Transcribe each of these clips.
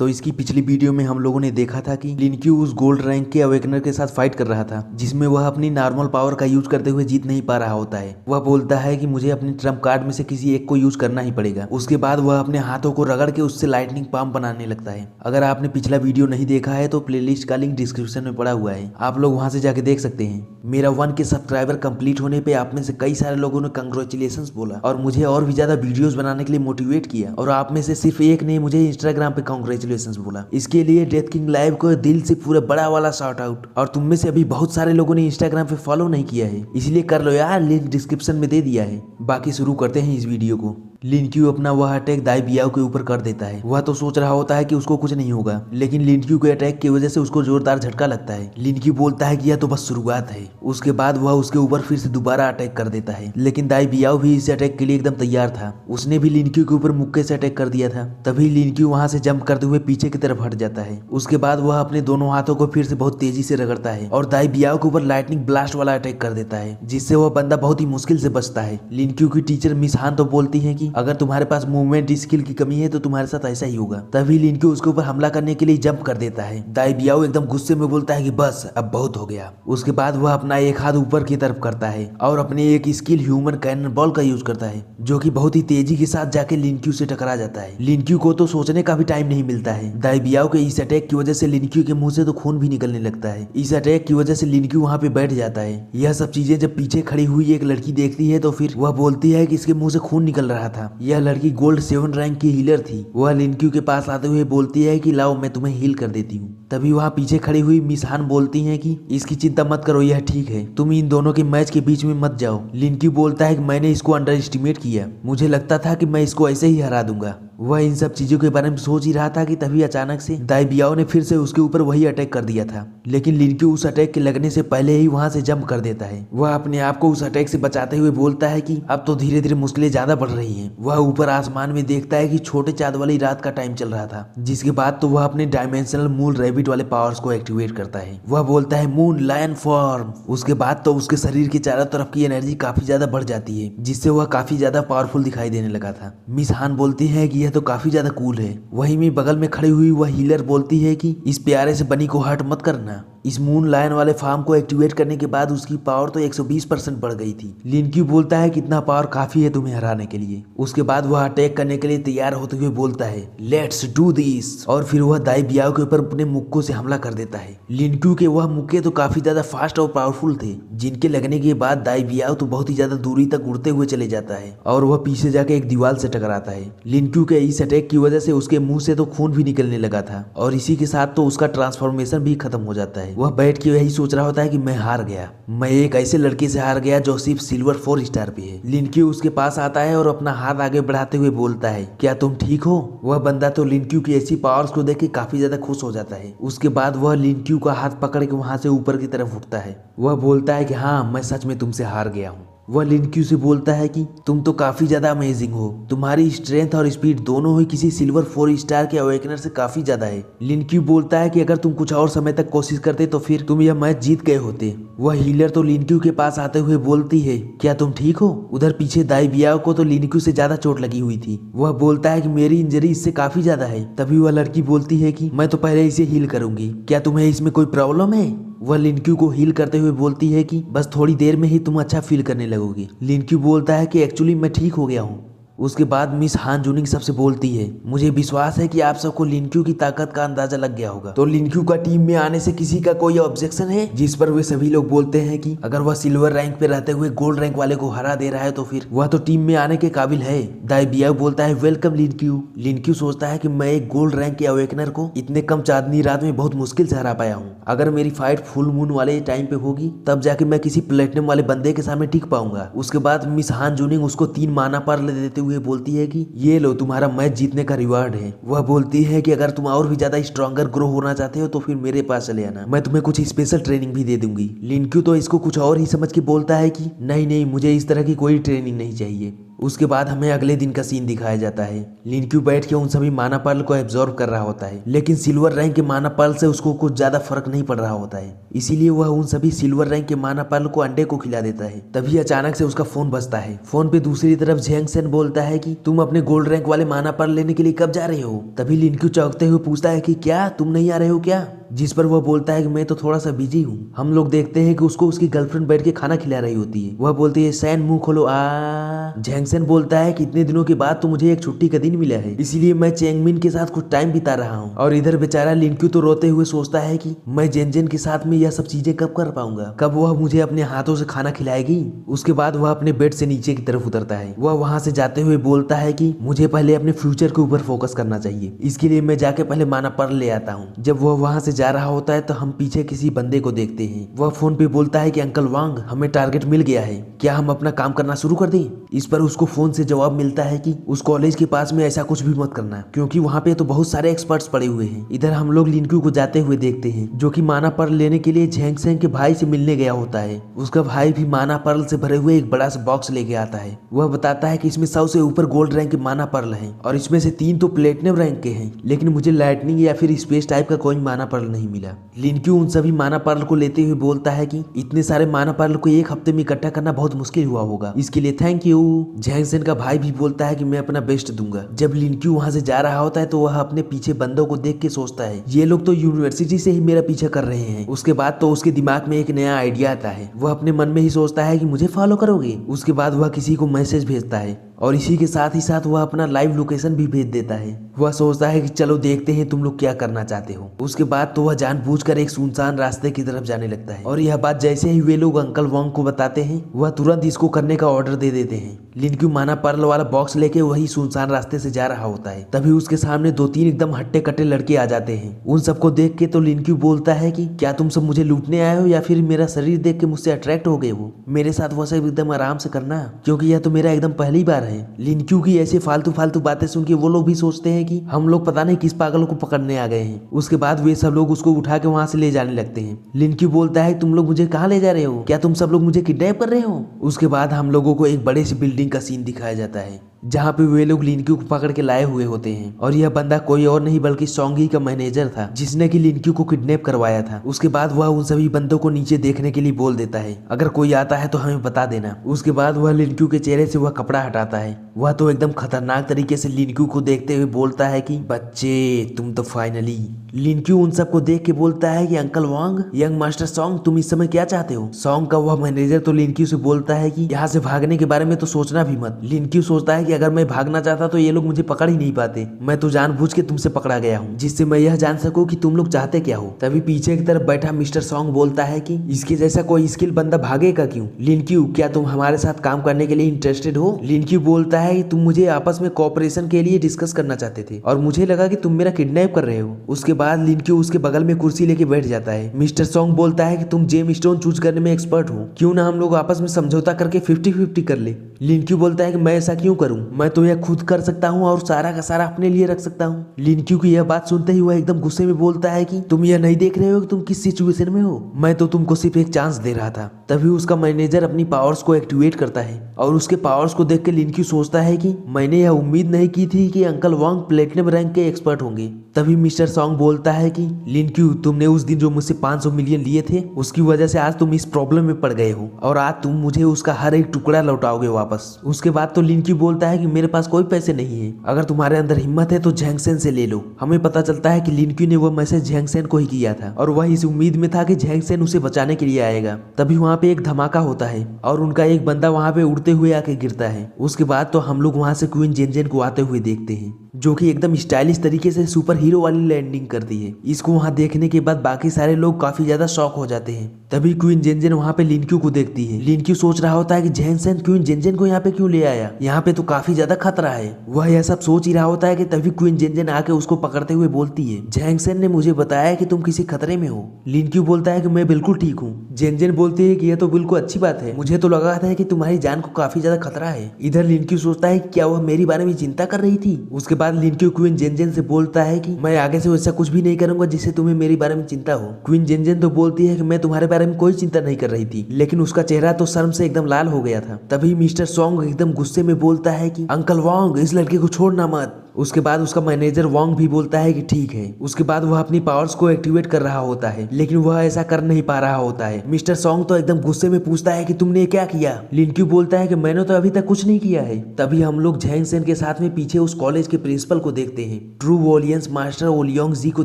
तो इसकी पिछली वीडियो में हम लोगों ने देखा था कि लिनक्यू उस गोल्ड रैंक के अवेकनर के साथ फाइट कर रहा था, जिसमें वह अपनी नॉर्मल पावर का यूज करते हुए जीत नहीं पा रहा होता है। वह बोलता है कि मुझे अपने ट्रम्प कार्ड में से किसी एक को यूज करना ही पड़ेगा। उसके बाद वह अपने हाथों को रगड़ के उससे लाइटनिंग पाम बनाने लगता है। अगर आपने पिछला वीडियो नहीं देखा है तो प्लेलिस्ट का लिंक डिस्क्रिप्शन में पड़ा हुआ है, आप लोग वहां से जाके देख सकते हैं। मेरा 1 के सब्सक्राइबर कंप्लीट होने पे आप में से कई सारे लोगों ने कंग्रेचुलेशंस बोला और मुझे और भी ज्यादा वीडियोस बनाने के लिए मोटिवेट किया, और आप में से सिर्फ एक ने मुझे इंस्टाग्राम पे कंग्रेचुलेशंस बोला। इसके लिए डेथ किंग लाइव को दिल से पूरा बड़ा वाला शॉट आउट। और तुम में से अभी बहुत सारे लोगों ने इंस्टाग्राम पे फॉलो नहीं किया है, इसलिए कर लो यार, लिंक डिस्क्रिप्शन में दे दिया है। बाकी शुरू करते हैं इस वीडियो को। लिनक्यू अपना वह अटैक दाई बियाओ के ऊपर कर देता है। वह तो सोच रहा होता है कि उसको कुछ नहीं होगा, लेकिन लिनक्यू के अटैक की वजह से उसको जोरदार झटका लगता है। लिनक्यू बोलता है कि यह तो बस शुरुआत है। उसके बाद वह उसके ऊपर फिर से दोबारा अटैक कर देता है, लेकिन दाई बियाओ भी इस अटैक के लिए एकदम तैयार था। उसने भी लिनक्यू के ऊपर मुक्के से अटैक कर दिया था। तभी लिनक्यू वहां से जंप करते हुए पीछे की तरफ हट जाता है। उसके बाद वह अपने दोनों हाथों को फिर से बहुत तेजी से रगड़ता है और दाई बियाओ के ऊपर लाइटनिंग ब्लास्ट वाला अटैक कर देता है, जिससे वह बंदा बहुत ही मुश्किल से बचता है। लिनक्यू की टीचर मिस हान तो बोलती है कि अगर तुम्हारे पास मूवमेंट स्किल की कमी है तो तुम्हारे साथ ऐसा ही होगा। तभी लिनक्यू उसके ऊपर हमला करने के लिए जंप कर देता है। दाई बियाओ एकदम गुस्से में बोलता है कि बस अब बहुत हो गया। उसके बाद वह अपना एक हाथ ऊपर की तरफ करता है और अपने एक स्किल ह्यूमन कैनन बॉल का यूज करता है, जो कि बहुत ही तेजी के साथ जाके लिनक्यू से टकरा जाता है। लिनक्यू को तो सोचने का भी टाइम नहीं मिलता है। दाई बियाओ के इस अटैक की वजह से लिनक्यू के मुंह से तो खून भी निकलने लगता है। इस अटैक की वजह से लिनक्यू वहां पे बैठ जाता है। यह सब चीजें जब पीछे खड़ी हुई एक लड़की देखती है तो फिर वह बोलती है कि इसके मुंह से खून निकल रहा था। यह लड़की गोल्ड 7 रैंक की हीलर थी। वह लिनक्यू के पास आते हुए बोलती है कि लाओ मैं तुम्हें हील कर देती हूँ। तभी वहाँ पीछे खड़ी हुई मिस हान बोलती हैं कि इसकी चिंता मत करो, यह ठीक है, तुम इन दोनों के मैच के बीच में मत जाओ। लिनक्यू बोलता है कि मैंने इसको अंडर एस्टिमेट किया, मुझे लगता था कि मैं इसको ऐसे ही हरा दूंगा। वह इन सब चीजों के बारे में सोच ही रहा था कि तभी अचानक से दाई बियाओ ने फिर से उसके ऊपर वही अटैक कर दिया था, लेकिन लिनक्यू उस अटैक के लगने से पहले ही वहां से जंप कर देता है। वह अपने आप को उस अटैक से बचाते हुए बोलता है कि अब तो धीरे धीरे मुश्किलें ज्यादा बढ़ रही हैं। वह ऊपर आसमान में देखता है कि छोटे चांद वाली रात का टाइम चल रहा था, जिसके बाद तो वह अपने डायमेंशनल मून रैबिट वाले पावर्स को एक्टिवेट करता है। वह बोलता है मून लायन फॉर्म। उसके बाद तो उसके शरीर के चारों तरफ की एनर्जी काफी ज्यादा बढ़ जाती है, जिससे वह काफी ज्यादा पावरफुल दिखाई देने लगा था। मिस हान बोलती है कि यह तो काफी ज्यादा कूल है। वहीं में बगल में खड़ी हुई वह हीलर बोलती है कि इस प्यारे से बनी को हर्ट मत करना। इस मून लायन वाले फार्म को एक्टिवेट करने के बाद उसकी पावर तो 120% बढ़ गई थी। लिनक्यू बोलता है कि इतना पावर काफी है तुम्हें हराने के लिए। उसके बाद वह अटैक करने के लिए तैयार होते हुए बोलता है लेट्स डू दिस, और फिर वह दाई बियाओ के ऊपर अपने मुक्कों से हमला कर देता है। लिनक्यू के वह मुक्के तो काफी ज्यादा फास्ट और पावरफुल थे, जिनके लगने के बाद दाई बियाओ तो बहुत ही ज्यादा दूरी तक उड़ते हुए चले जाता है और वह पीछे जाके एक दीवार से टकराता है। लिनक्यू के इस अटैक की वजह से उसके मुंह से तो खून भी निकलने लगा था और इसी के साथ तो उसका ट्रांसफॉर्मेशन भी खत्म हो जाता है। वह बैठ के यही सोच रहा होता है कि मैं हार गया, मैं एक ऐसे लड़के से हार गया जो सिर्फ सिल्वर 4 स्टार पे है। लिनक्यू उसके पास आता है और अपना हाथ आगे बढ़ाते हुए बोलता है क्या तुम ठीक हो। वह बंदा तो लिनक्यू की ऐसी पावर्स को देख के काफी ज्यादा खुश हो जाता है। उसके बाद वह लिनक्यू का हाथ पकड़ के वहां से ऊपर की तरफ उठता है। वह बोलता है कि हाँ, मैं सच में तुमसे हार गया हूँ। वह लिनक्यू से बोलता है कि तुम तो काफी ज्यादा अमेजिंग हो, तुम्हारी स्ट्रेंथ और स्पीड दोनों ही किसी सिल्वर 4 स्टार के अवेकनर से काफी ज्यादा है। लिनक्यू बोलता है कि अगर तुम कुछ और समय तक कोशिश करते तो फिर तुम यह मैच जीत गए होते। वह हीलर तो लिनक्यू के पास आते हुए बोलती है क्या तुम ठीक हो। उधर पीछे दाई बियाओ को तो लिनक्यू से ज्यादा चोट लगी हुई थी। वह बोलता है कि मेरी इंजरी इससे काफी ज्यादा है। तभी वह लड़की बोलती है कि मैं तो पहले इसे हील करूंगी, क्या तुम्हें इसमें कोई प्रॉब्लम है। वह लिनक्यू को हील करते हुए बोलती है कि बस थोड़ी देर में ही तुम अच्छा फील करने लगोगी। लिनक्यू बोलता है कि एक्चुअली मैं ठीक हो गया हूँ। उसके बाद मिस हान जूनिंग सबसे बोलती है मुझे विश्वास है कि आप सबको लिनक्यू की ताकत का अंदाजा लग गया होगा, तो लिनक्यू का टीम में आने से किसी का कोई ऑब्जेक्शन है। जिस पर वे सभी लोग बोलते हैं कि अगर वह सिल्वर रैंक पे रहते हुए गोल्ड रैंक वाले को हरा दे रहा है तो फिर वह तो टीम में आने के काबिल है। दाई बियाओ बोलता है वेलकम लिनक्यू। लिनक्यू सोचता है कि मैं एक गोल्ड रैंक के अवेकनर को इतने कम चांदनी रात में बहुत मुश्किल से हरा पाया हूँ। अगर मेरी फाइट फुल मून वाले टाइम पे होगी तब जाके मैं किसी प्लेटिनम वाले बंदे के सामने टिक पाऊंगा। उसके बाद मिस हान जूनिंग उसको 3 माना पर्ल देते हुए बोलती है कि ये लो तुम्हारा मैच जीतने का रिवार्ड है। वह बोलती है कि अगर तुम और भी ज्यादा स्ट्रॉन्गर ग्रो होना चाहते हो तो फिर मेरे पास चले आना, मैं तुम्हें कुछ स्पेशल ट्रेनिंग भी दे दूंगी। लिनक्यू तो इसको कुछ और ही समझ के बोलता है कि नहीं नहीं, मुझे इस तरह की कोई ट्रेनिंग नहीं चाहिए। उसके बाद हमें अगले दिन का सीन दिखाया जाता है। लिनक्यू बैठ के उन सभी माना पर्ल को एब्जॉर्ब कर रहा होता है, लेकिन सिल्वर रैंक के माना पर्ल से उसको कुछ ज्यादा फर्क नहीं पड़ रहा होता है, इसीलिए वह उन सभी सिल्वर रैंक के माना पर्ल को अंडे को खिला देता है। तभी अचानक से उसका फोन बजता है। फोन पे दूसरी तरफ झैंगसेन बोलता है कि तुम अपने गोल्ड रैंक वाले माना पर्ल लेने के लिए कब जा रहे हो। तभी लिनक्यू चौंकते हुए पूछता है कि क्या तुम नहीं आ रहे हो क्या, जिस पर वह बोलता है कि मैं तो थोड़ा सा बिजी हूँ। हम लोग देखते हैं कि उसको उसकी गर्लफ्रेंड बैठ के खाना खिला रही होती है। वह बोलती है सैन मुंह खोलो आ। झैंगसेन बोलता है कि इतने दिनों के बाद तो मुझे एक छुट्टी का दिन मिला है, इसीलिए मैं चेंगमिन के साथ कुछ टाइम बिता रहा हूँ। और इधर बेचारा लिनक्यू तो रोते हुए सोचता है कि मैं जेनजेन के साथ में यह सब चीजें कब कर पाऊंगा, कब वह मुझे अपने हाथों से खाना खिलाएगी। उसके बाद वह अपने बेड से नीचे की तरफ उतरता है। वह वहां से जाते हुए बोलता है कि मुझे पहले अपने फ्यूचर के ऊपर फोकस करना चाहिए, इसके लिए मैं जाके पहले माना पर्ल ले आता हूँ। जब वह वहां से जा रहा होता है तो हम पीछे किसी बंदे को देखते हैं। वह फोन पे बोलता है कि अंकल वांग हमें टारगेट मिल गया है, क्या हम अपना काम करना शुरू कर दें। इस पर उसको फोन से जवाब मिलता है कि उस कॉलेज के पास में ऐसा कुछ भी मत करना, क्योंकि वहाँ पे तो बहुत सारे एक्सपर्ट्स पड़े हुए हैं। इधर हम लोग लिनक्यू को जाते हुए देखते हैं, जो कि माना पर्ल लेने के लिए झैंगसेन के भाई से मिलने गया होता है। उसका भाई भी माना पर्ल से भरे हुए एक बड़ा सा बॉक्स लेके आता है। वह बताता है कि इसमें 100 से ऊपर गोल्ड रैंक के माना पर्ल हैं और इसमें से 3 तो प्लेटिनम रैंक के हैं, लेकिन मुझे लाइटनिंग या फिर स्पेस टाइप का कोई माना पर्ल नहीं मिला। लिनक्यू उन सभी माना पर्ल को लेते हुए बोलता है कि इतने सारे माना पर्ल को एक हफ्ते में इकट्ठा करना बहुत मुश्किल हुआ होगा, इसके लिए थैंक यू। झैंगसेन का भाई भी बोलता है कि मैं अपना बेस्ट दूंगा। जब लिनक्यू वहां से जा रहा होता है तो वह अपने पीछे बंदों को देख के सोचता है ये लोग तो यूनिवर्सिटी से ही मेरा पीछा कर रहे हैं। उसके बाद तो उसके दिमाग में एक नया आइडिया आता है। वह अपने मन में ही सोचता है कि मुझे फॉलो करोगे। उसके बाद वह किसी को मैसेज भेजता है और इसी के साथ ही साथ वह अपना लाइव लोकेशन भी भेज देता है। वह सोचता है कि चलो देखते हैं तुम लोग क्या करना चाहते हो। उसके बाद तो वह जानबूझकर एक सुनसान रास्ते की तरफ जाने लगता है और यह बात जैसे ही वे लोग अंकल वांग को बताते हैं वह तुरंत इसको करने का ऑर्डर दे देते हैं। लिनक्यू माना पर्ल वाला बॉक्स लेके वही सुनसान रास्ते से जा रहा होता है। तभी उसके सामने 2-3 एकदम हट्टे कट्टे लड़के आ जाते हैं। उन सबको देख के तो लिनक्यू बोलता है कि क्या तुम सब मुझे लूटने आए हो या फिर मेरा शरीर देख के मुझसे अट्रैक्ट हो गए हो। मेरे साथ वह सब एकदम आराम से करना, क्योंकि यह तो मेरा एकदम पहली बार है। लिनक्यू की ऐसे फालतू फालतू बातें सुन के वो लोग भी सोचते हैं कि हम लोग पता नहीं किस पागल को पकड़ने आ गए हैं। उसके बाद वे सब लोग उसको उठा के वहां से ले जाने लगते हैं। लिनक्यू बोलता है तुम लोग मुझे कहाँ ले जा रहे हो, क्या तुम सब लोग मुझे किडनैप कर रहे हो। उसके बाद हम लोगों को एक बड़े सी बिल्डिंग का सीन दिखाया जाता है जहाँ पे वे लोग लिनक्यू को पकड़ के लाए हुए होते हैं और यह बंदा कोई और नहीं बल्कि सोंगी का मैनेजर था, जिसने कि लिनक्यू को किडनैप करवाया था। उसके बाद वह उन सभी बंदों को नीचे देखने के लिए बोल देता है, अगर कोई आता है तो हमें बता देना। उसके बाद वह लिनक्यू के चेहरे से वह कपड़ा हटाता है। वह तो एकदम खतरनाक तरीके से लिनक्यू को देखते हुए बोलता है कि बच्चे तुम तो फाइनली। लिनक्यू उन सबको देख के बोलता है कि अंकल वांग, यंग मास्टर सॉन्ग, तुम इस समय क्या चाहते हो। सॉन्ग का वह मैनेजर तो लिनक्यू से बोलता है कि यहाँ से भागने के बारे में तो सोचना भी मत। लिनक्यू सोचता है कि अगर मैं भागना चाहता तो ये लोग मुझे पकड़ ही नहीं पाते, मैं तो जानबूझ के तुमसे पकड़ा गया हूँ जिससे मैं यह जान सकूं कि तुम लोग चाहते क्या हो। तभी पीछे की तरफ बैठा मिस्टर सॉन्ग बोलता है कि इसके जैसा कोई स्किल बंदा भागेगा क्यों। लिनक्यू, क्या तुम हमारे साथ काम करने के लिए इंटरेस्टेड हो। लिनक्यू बोलता है कि तुम मुझे आपस में कोऑपरेशन के लिए डिस्कस करना चाहते थे और मुझे लगा कि तुम मेरा किडनैप कर रहे हो। उसके बाद लिनक्यू उसके बगल में कुर्सी लेके बैठ जाता है। मिस्टर सॉन्ग बोलता है कि तुम जेम स्टोन चूज करने में एक्सपर्ट हो, क्यों ना हम लोग आपस में समझौता करके 50-50 कर ले। लिनक्यू बोलता है कि मैं ऐसा क्यों करूं, मैं तो यह खुद कर सकता हूं और सारा का सारा अपने लिए रख सकता हूं। लिनक्यू की यह बात सुनते ही वह एकदम गुस्से में बोलता है कि तुम यह नहीं देख रहे हो कि तुम किस सिचुएशन में हो, मैं तो तुमको सिर्फ एक चांस दे रहा था। तभी उसका मैनेजर अपनी पावर्स को एक्टिवेट करता है और उसके पावर्स को देख के लिनक्यू सोचता है कि मैंने यह उम्मीद नहीं की थी कि अंकल वांग प्लेटिनम रैंक के एक्सपर्ट होंगे। तभी मिस्टर सॉन्ग बोलता है कि लिनक्यू, तुमने उस दिन जो मुझसे 500 मिलियन लिए थे उसकी वजह से आज तुम इस प्रॉब्लम में पड़ गए हो और आज तुम मुझे उसका हर एक टुकड़ा लौटाओगे वापस। उसके बाद तो लिनक्यू बोलता है कि मेरे पास कोई पैसे नहीं है, अगर तुम्हारे अंदर हिम्मत है तो झैंगसेन से ले लो। हमें पता चलता है कि लिनक्यू ने वह मैसेज झैंगसेन को ही किया था और वह इस उम्मीद में था कि झैंगसेन उसे बचाने के लिए आएगा। तभी वहाँ पे एक धमाका होता है और उनका एक बंदा वहाँ पे उड़ते हुए आके गिरता है। उसके बाद तो हम लोग वहाँ से क्वीन जेनजेन को आते हुए देखते हैं, जो कि एकदम स्टाइलिश तरीके से सुपर हीरो वाली लैंडिंग करती है। इसको वहां देखने के बाद बाकी सारे लोग काफी ज्यादा शॉक हो जाते हैं। तभी क्वीन जेनजेन वहां पे लिनक्यू को देखती है। लिनक्यू सोच रहा होता है कि झैंगसेन क्वीन जेनजेन को यहाँ पे क्यों ले आया, यहाँ पे तो काफी ज्यादा खतरा है। वह यह सब सोच ही रहा होता है कि तभी क्वीन जेनजेन आके उसको पकड़ते हुए बोलती है, झैंगसेन ने मुझे बताया कि तुम किसी खतरे में हो। लिनक्यू बोलता है कि मैं बिल्कुल ठीक हूँ। जेनजेन बोलती है कि यह तो बिल्कुल अच्छी बात है, मुझे तो लगा था कि तुम्हारी जान को काफी ज्यादा खतरा है। इधर लिनक्यू सोचता है कि क्या वह मेरी बारे में चिंता कर रही थी। उसके बाद लिनक्यू क्वीन जेनजेन से बोलता है कि मैं आगे से वैसा कुछ भी नहीं करूंगा जिससे तुम्हें मेरे बारे में चिंता हो। क्वीन जेनजेन तो बोलती है कि मैं तुम्हारे बारे में कोई चिंता नहीं कर रही थी, लेकिन उसका चेहरा तो शर्म से एकदम लाल हो गया था। तभी मिस्टर सॉन्ग एकदम गुस्से में बोलता है कि अंकल वांग, इस लड़के को छोड़ना मत। उसके बाद उसका मैनेजर वांग भी बोलता है कि ठीक है। उसके बाद वह अपनी पावर्स को एक्टिवेट कर रहा होता है, लेकिन वह ऐसा कर नहीं पा रहा होता है। मिस्टर सॉन्ग तो एकदम गुस्से में पूछता है कि तुमने क्या किया। लिनक्यू बोलता है कि मैंने तो अभी तक कुछ नहीं किया है। तभी हम लोग झैंग सेन के साथ में पीछे उस कॉलेज के प्रिंसिपल को देखते हैं। ट्रू वॉलियंस मास्टर ओलियोंग जी को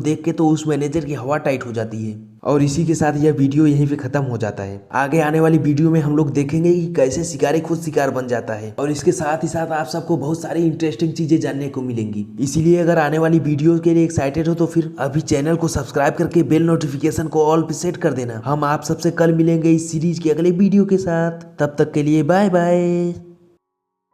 देख के तो उस मैनेजर की हवा टाइट हो जाती है। और इसी के साथ यह वीडियो यहीं पे खत्म हो जाता है। आगे आने वाली वीडियो में हम लोग देखेंगे कि कैसे शिकारी खुद शिकार बन जाता है, और इसके साथ ही साथ आप सबको बहुत सारी इंटरेस्टिंग चीजें जानने को मिलेंगी। इसीलिए अगर आने वाली वीडियो के लिए एक्साइटेड हो तो फिर अभी चैनल को सब्सक्राइब करके बेल नोटिफिकेशन को ऑल पे सेट कर देना। हम आप सबसे कल मिलेंगे इस सीरीज के अगले वीडियो के साथ। तब तक के लिए बाय बाय।